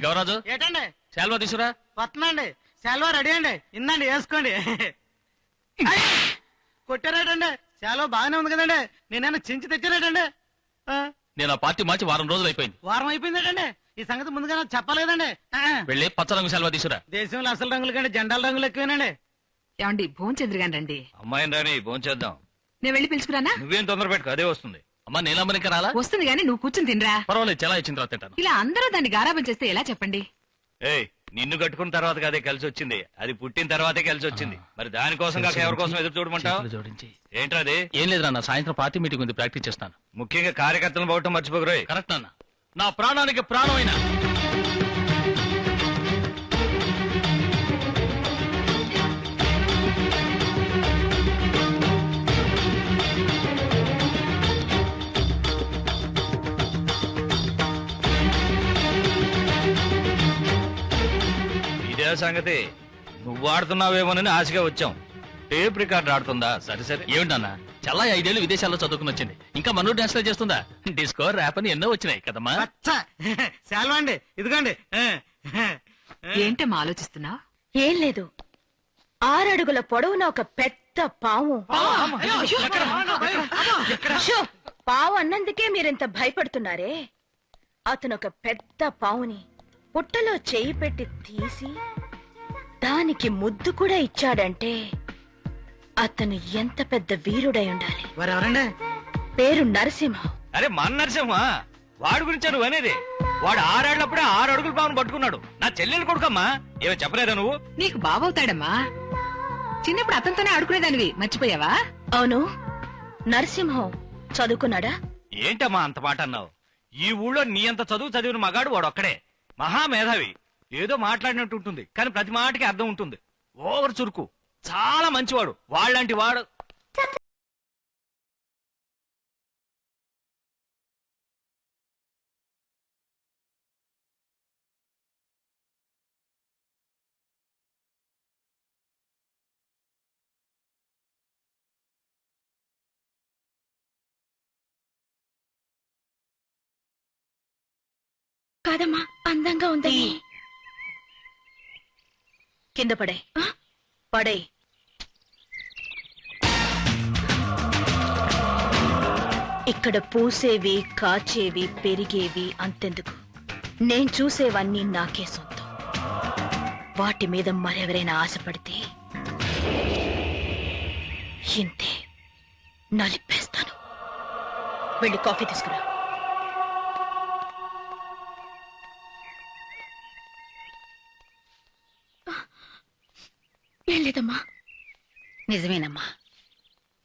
గౌరాజు ఏటండి శాల్వా తీసురా. వస్తుందండి. శాల్వా రెడీ అండి. ఇందండి వేసుకోండి. కొట్టారేటండి. శాల్వా బాగానే ఉంది కదండి. నేనైనా చించి తెచ్చారేటండి. నేను ఆ పార్టీ మార్చి వారం రోజులు అయిపోయింది. వారం అయిపోయిందేటండి. ఈ సంగతి ముందుగా నాకు చెప్పాలి కదండి. వెళ్ళి పచ్చ రంగు శాల్వా తీసురా. దేశంలో అసలు రంగుల కంటే జెండాల రంగులు ఎక్కువేనండి. ఏమండి భోంచంద్ర గాని రండి. అమ్మాయిని రాని భోంచేద్దాం. నేను వెళ్ళి పిలుచుకురానా? నువ్వేం తొందర పెట్టుకో, అదే వస్తుంది. అమ్మా నీలమ్మని ఇంకా రాలా? వస్తుంది గానీ నువ్వు కూర్చుని తినరా. పర్వాలేదు, చాలా ఇచ్చిన తర్వాత తింటాను. ఇలా అందరూ దాన్ని గారాబం చేస్తే ఎలా చెప్పండి? ఏయ్, నిన్ను కట్టుకున్న తర్వాత అదే కలిసి వచ్చింది. అది పుట్టిన తర్వాతే కలిసి వచ్చింది. మరి దానికోసం కాక ఎవరి కోసం ఎదురు చూడమంటావు? జోడించి ఏంట్రా అది? ఏం లేదు నాన్న, సాయంత్రం పార్టీ మీటింగ్ ఉంది, ప్రాక్టీస్ చేస్తాను. ముఖ్యంగా కార్యకర్తలను పోవటం మర్చిపోకరోయ్. కరెక్ట్ నాన్న, నా ప్రాణానికి ప్రాణమైన. ఇదే సంగతి, నువ్వు ఆడుతున్నావేమోనని ఆశగా వచ్చాం. టేప్ రికార్డ్ ఆడుతుందా? సరే సరే. ఏమిటన్నా, చాలా 5 ఏళ్ళు విదేశాల్లో చదువుకుని వచ్చింది, ఇంకా మనోడు డాన్స్ చేస్తుందా? డిస్కో ర్యాప్ అని ఎన్నో వచ్చినాయి కదమ్మా. శాల్వా అండి, ఇదిగోండి. ఏంటమ్మా ఆలోచిస్తున్నావు? ఏం లేదు, 6 అడుగుల పొడవున ఒక పెద్ద పాము. షో, పావు అన్నందుకే మీరింత భయపడుతున్నారే. అతను ఒక పెద్ద పావుని పుట్టలో చెయ్యి పెట్టి తీసి దానికి ముద్దు కూడా ఇచ్చాడంటే అతను ఎంత పెద్ద వీరుడై ఉండాలి. ఎవరండి? పేరు నరసింహం. అరే మన నరసింహ, వాడి గురించి నువ్వు అనేది. వాడు 6 ఏళ్లప్పుడే 6 అడుగుల పావును పట్టుకున్నాడు. నా చెల్లెలు కొడుకమ్మా, ఏమో చెప్పలేదా నువ్వు? నీకు బావవుతాడమ్మా. చిన్నప్పుడు అతనితోనే ఆడుకునేదానివి, మర్చిపోయావా? అవును, నరసింహం చదువుకున్నాడా? ఏంటమ్మా అంత మాట అన్నావు? ఈ ఊళ్ళో నీ అంత చదువు చదివిన మగాడు వాడు ఒక్కడే. మహామేధావి. ఏదో మాట్లాడినట్టు ఉంటుంది, కానీ ప్రతి మాటకి అర్థం ఉంటుంది. ఓవర్ చురుకు, చాలా మంచివాడు. వాళ్ళంటి వాడు. కాదమ్మా, అందంగా ఉందని. కింద పడే పడే. ఇక్కడ పూసేవి, కాచేవి, పెరిగేవి అంతెందుకు, నేను చూసేవన్నీ నాకే సొంతం. వాటి మీద మరెవరైనా ఆశపడితే ఇంతే, నలిపేస్తాను. వెళ్ళి కాఫీ తీసుకురా. ఏం లేదమ్మా. నిజమేనమ్మా,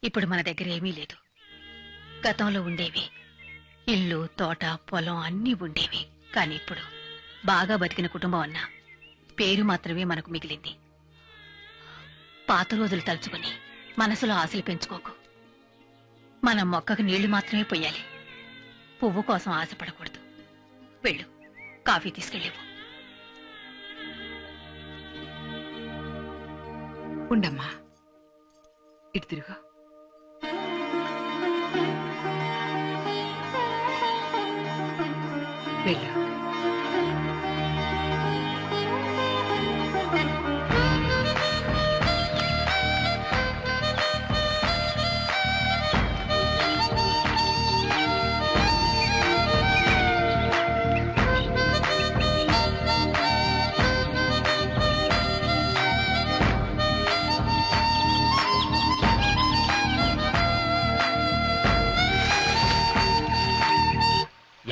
ఇప్పుడు మన దగ్గర ఏమీ లేదు. గతంలో ఉండేవి ఇల్లు, తోట, పొలం అన్నీ ఉండేవి. కానీ ఇప్పుడు బాగా బతికిన కుటుంబం అన్నా పేరు మాత్రమే మనకు మిగిలింది. పాత రోజులు తలుచుకుని మనసులో ఆశలు పెంచుకోకు. మనం మొక్కకు నీళ్లు మాత్రమే పొయ్యాలి, పువ్వు కోసం ఆశపడకూడదు. వెళ్ళు, కాఫీ తీసుకెళ్ళేవు. ఉండమ్మా, ఇటు తిరుగు. వెళ్ళు.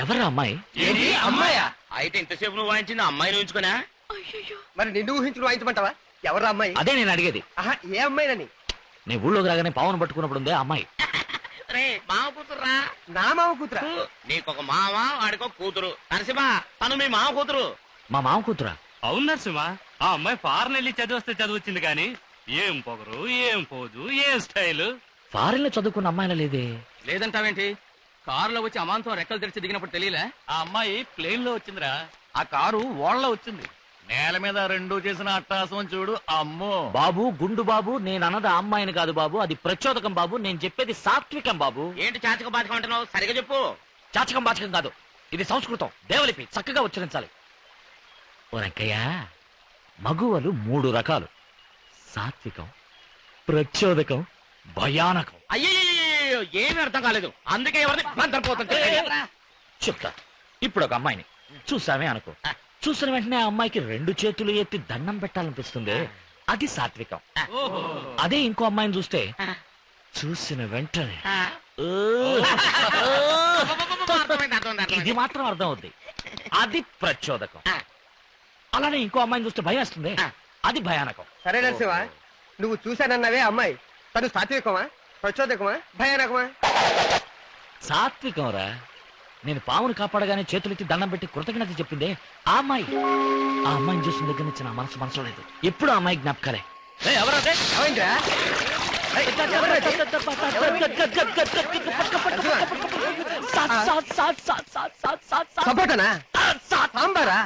ఎవరా అమ్మాయి? అమ్మాయా? అయితే ఇంతసేపు నువ్వు వాయించింది అమ్మాయిని ఊహించుకున్నా? మరి నిన్ను ఊహించుకుని వాయించమంటావా? ఎవరా అమ్మాయి? అదే నేను అడిగేది. ఏ అమ్మాయినని? నేను ఊళ్ళోకి రాగానే పావును పట్టుకున్నప్పుడు ఉందే అమ్మాయి. రే మామ కూతురురా. నా మామ కూతురా? నీకొక మామ, వాడికొక కూతురు. నరసింహ, తను మీ మామ కూతురు. మా మామ కూతురా? అవును నరసింహ, ఆ అమ్మాయి ఫారెన్ వెళ్ళి చదివస్తే చదివచ్చింది, కానీ ఏం పొగరు, ఏం పోజు, ఏం స్టైల్. ఫారెన్ లో చదువుకున్న అమ్మాయిలా లేదే. లేదంటావేంటి? కారులో వచ్చి అమాంతం రెక్కలు తెరిచి దిగినప్పుడు తెలియలే? ఆ అమ్మాయి ప్లేన్ లో వచ్చిందిరా, ఆ కారు ఓళ్ళలో వచ్చింది. నేల మీద 2 చేసిన అట్టాసం చూడు. అమ్మో బాబు, గుండు బాబు, నేను అన్నది అమ్మాయిని కాదు బాబు, అది ప్రచోదకం బాబు. నేను చెప్పేది సాత్వికం బాబు. ఏంటి చాచక బాచకం అంటున్నావు? సరిగా చెప్పు. చాచకం బాచకం కాదు, ఇది సంస్కృతం, దేవలిపి, చక్కగా ఉచ్చరించాలి. ఓ రంకయ్య, మగువలు 3 రకాలు: సాత్వికం, ప్రచోదకం, భయానకం. అయ్యో ఏమీ అర్థం కాలేదు, అందుకే ఎవరిని మంత్రపోతుంది. చెప్తా. ఇప్పుడు ఒక అమ్మాయిని చూసామే అనుకో, చూసిన వెంటనే ఆ అమ్మాయికి 2 చేతులు ఎత్తి దండం పెట్టాలనిపిస్తుంది, అది సాత్వికం. అదే ఇంకో అమ్మాయిని చూస్తే చూసిన వెంటనే ఇది మాత్రం అర్థం అవుద్ది, అది ప్రచోదకం. అలానే ఇంకో అమ్మాయిని చూస్తే భయం వేస్తుంది, అది భయానకం. సరే నరసింహ, నువ్వు చూశానన్నావే అమ్మాయి, తను సాత్వికమా, ప్రచోదకమా, భయానకమా? సాత్వికం రా. నేను పామును కాపాడగానే చేతులెత్తి దండం పెట్టి కృతజ్ఞత చెప్పిందే ఆ అమ్మాయి. ఆ అమ్మాయిని చూసిన దగ్గర నుంచి నా మనసు లేదు, ఎప్పుడు ఆ అమ్మాయి జ్ఞాపకాలే. ఎవరదే? ఏమైందిరా? సపోటనా? సాంబారా?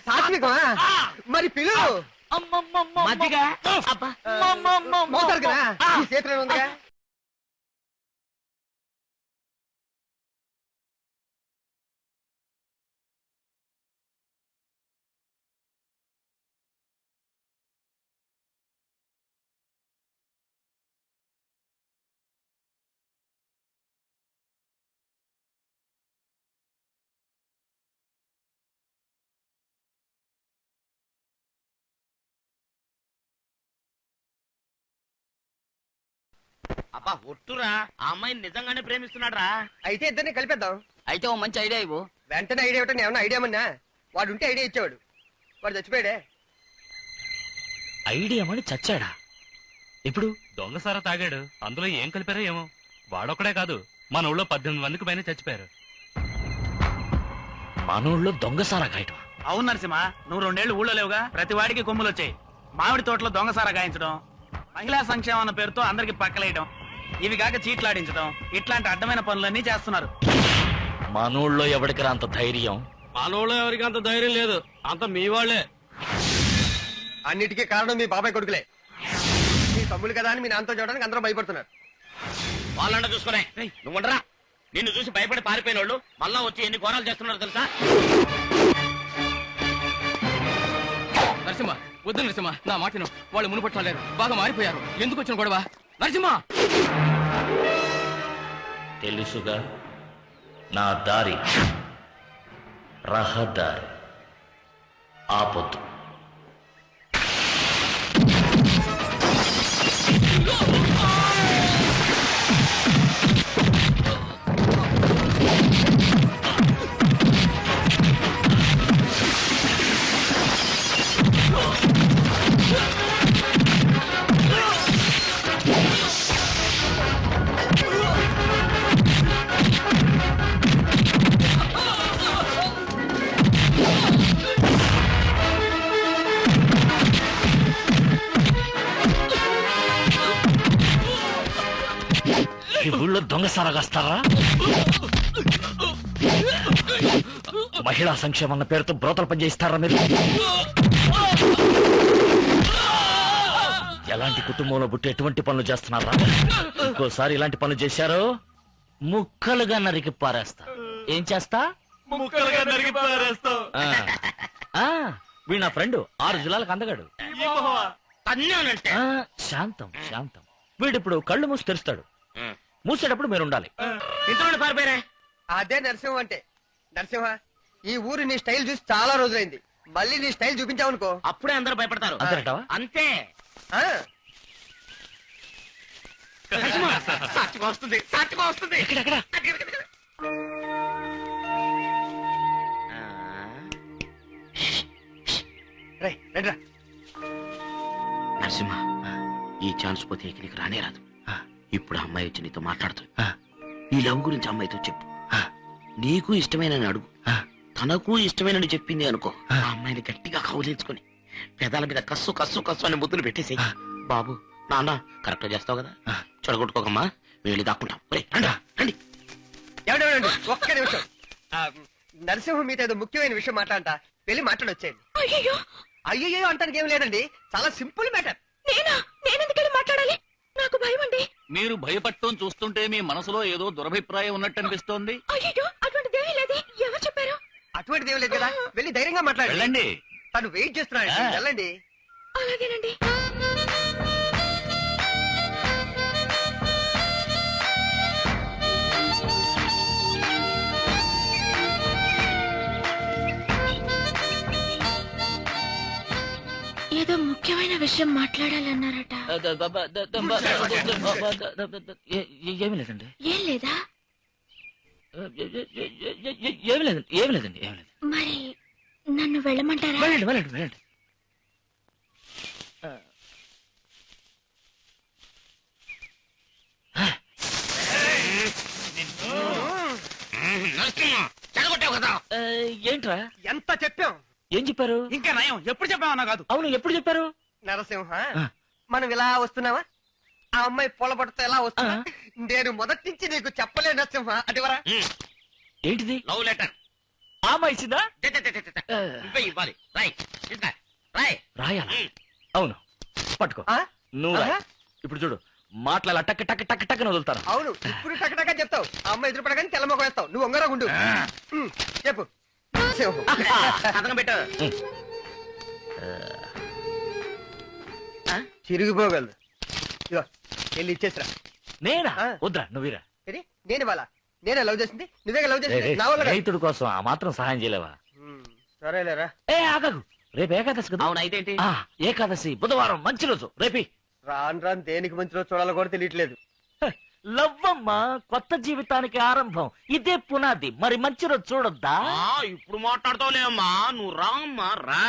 సాత్వికమా? మరి పిలువు. మజ్జిగ. మోతారు కదా, ఈ చేతిలో ఉందిగా. అబ్బా ఒట్టురా, ఆ అమ్మాయిని నిజంగానే ప్రేమిస్తున్నాడు రా. అయితే ఇద్దరిని కలిపేద్దాం. అయితే ఓ మంచి ఐడియా ఇవ్వు. వెంటనే ఐడియా ఇవ్వటం ఏమన్నా ఐడియా మన్నా? వాడు ఉంటే ఐడియా ఇచ్చేవాడు, వాడు చచ్చిపోయాడే. ఐడియా మని చచ్చాడా? ఇప్పుడు దొంగసారా తాగాడు, అందులో ఏం కలిపారో ఏమో. వాడొక్కడే కాదు, మన ఊళ్ళో 18 మందికి పైన చచ్చిపోయారు. మనోళ్ళు దొంగసారా గాయటం. అవును నరసింహ, నువ్వు 2 ఏళ్లు ఊళ్ళో లేవుగా, ప్రతి వాడికి కొమ్ములు వచ్చాయి. మామిడి తోటలో దొంగసారా గాయించడం, మహిళా సంక్షేమం అన్న పేరుతో అందరికి పక్కలేయడం, ఇవి కాక చీట్లాడించడం, ఇట్లాంటి అడ్డమైన పనులన్నీ చేస్తున్నారు. మనోళ్ళలో ఎవరికి అంత ధైర్యం? మన ఊళ్ళో ఎవరికి అంత ధైర్యం లేదు, అంత మీ వాళ్ళే. అన్నిటికీ కారణం మీ బాబాయ్ కొడుకులే. మీ తమ్ముడు కదా అని మీ నాన్నతో చూడడానికి అందరూ భయపడుతున్నారు. వాళ్ళంట చూసుకునే నువ్వు ఉండరా. నిన్ను చూసి భయపడి పారిపోయిన వాళ్ళు మళ్ళా వచ్చి ఎన్ని ఘోరాలు చేస్తున్నారు తెలుసా? నరసింహ, వద్దు నరసింహ, నా మాటను. వాళ్ళు మునుపట్లేరు, బాగా మారిపోయారు. ఎందుకు వచ్చిన గొడవ? నరసింహ, తెలుసుగా నా దారి రహదారి, ఆపొద్దు. ఈ ఊళ్ళో దొంగసారా కాస్తారా? మహిళా సంక్షేమం అన్న పేరుతో బ్రోతలు పనిచేయిస్తారా మీరు? ఎలాంటి కుటుంబంలో పుట్టి ఎటువంటి పనులు చేస్తున్నారా? ఇంకోసారి ఇలాంటి పనులు చేశారో ముక్కలుగా నరికి పారేస్తా. ఏం చేస్తా? వీడు నా ఫ్రెండ్, 6 జిల్లాలకు అందగాడు. అన్నానంటే శాంతం శాంతం. వీడిప్పుడు కళ్ళు మూసి తెరుస్తాడు, మూసేటప్పుడు మీరు ఉండాలి. ఇంట్లో పారిపోయారే. అదే నరసింహ అంటే. నరసింహ, ఈ ఊరు నీ స్టైల్ చూసి చాలా రోజులైంది. మళ్ళీ నీ స్టైల్ చూపించావనుకో అప్పుడే అందరూ భయపడతారు. అంతేనటవా? అంతే. ఆ, సాక్షిగా వస్తుంది, సాక్షిగా వస్తుంది. ఎక్కడెక్కడ? రేయ్, రండిరా. నరసింహ, ఈ ఛాన్స్ పోతే ఇక నీకు రానే రాదు. ఇప్పుడు ఆ అమ్మాయి వచ్చి నీతో మాట్లాడుతుంది. నీ లవ్ గురించి అమ్మాయితో చెప్పు. నీకు ఇష్టమైన అడుగు, తనకు ఇష్టమైన చెప్పింది అనుకో. ఆ అమ్మాయిని గట్టిగా కౌలించుకొని పెదాల మీద కస్సు కస్సు కస్సు అని ముద్దులు పెట్టేసి, బాబు నాన్న కరెక్ట్ చేస్తావు కదా, చెడగొట్టుకోకమ్మా, వెళ్ళి దాక్కుంటాం. రండి. ఎవడెవడండి, ఒక్క నిమిషం. నరసింహ మీతో ఏదో ముఖ్యమైన విషయం మాట్లాడంట, వెళ్ళి మాట్లాడొచ్చేయండి. అయ్యో, అయ్యో అంటానికి ఏం లేదండి, చాలా సింపుల్ మ్యాటర్. నేనెందుకెళ్ళి మాట్లాడాలి? నాకు భయం అండి. మీరు భయపడటం చూస్తుంటే మీ మనసులో ఏదో దురభిప్రాయం ఉన్నట్టు అనిపిస్తోంది. అయ్యో, అటువంటిదేమీ లేదు. ఎవరు చెప్పారు? అటువంటిది ఏం లేదు కదా వెళ్ళి ధైర్యంగా మాట్లాడండి వెళ్ళండి తను వెయిట్ చేస్తున్నాడు ఆ. వెళ్ళండి అలాగేనండి ఏదో ముఖ్యమైన విషయం మాట్లాడాలన్నారట ఏమి లేదండి ఏం లేదా ఏమి లేదండి ఏమి లేదండి ఏమి లేదు మరి నన్ను వెళ్ళమంటారా వెళ్ళండి వెళ్ళండి వెళ్ళండి ఆ, ఏంట్రా ఎంత చెప్పాం ఏం చెప్పారు ఇంకా నయం ఎప్పుడు చెప్పామన్నా కాదు. అవును ఎప్పుడు చెప్పారు నరసింహ ఆ. మనం ఇలా వస్తున్నావా ఆ అమ్మాయి పొలబడితో ఎలా వస్తున్నా నేను మొదటి నుంచి నీకు చెప్పలే నరసింహ అదివరా ఏంటిది లవ్ లెటర్ ఆమె ఇచ్చిందా ఇవ్వాలి రాయ్ రాయ్ రాయాలా అవును పట్టుకో ఆ? నువ్వు రాయ్. ఆహా. ఇప్పుడు చూడు మాటల టక్ టక్ టక్ టక్ వదులుతాను అవును ఇప్పుడు టకటకా చెప్తావు ఆ అమ్మాయి ఎదురుపడగానే తెల్లమొక వేస్తావు నువ్వు ఒంగరా గుండు చెప్పు నరసింహం. అతను పెట్టు చిరిగిపోగలదు ఇదిగో వెళ్ళి ఇచ్చేసిరా నేనా ఆ. వద్దురా నువ్వురా ఇది నేను ఇవాళ నేనే లవ్ చేసింది నువ్వే లవ్ చేసింది నా వల్ల కాదు. రైతుడి కోసం ఆ మాత్రం సహాయం చేయలేవా సరేలేరా ఏ ఆగకు రేపు ఏకాదశి కదా అవును అయితే ఏంటి? ఆ, ఏకాదశి బుధవారం మంచి రోజు రేపి రాను రాను దేనికి మంచిలో చూడాలో కూడా తెలియట్లేదు లవ్వమ్మ కొత్త జీవితానికి ఆరంభం ఇదే పునాది మరి మంచి రోజు చూడొద్దా ఇప్పుడు మాట్లాడతావులేమ్మా నువ్వు రామ్మా రా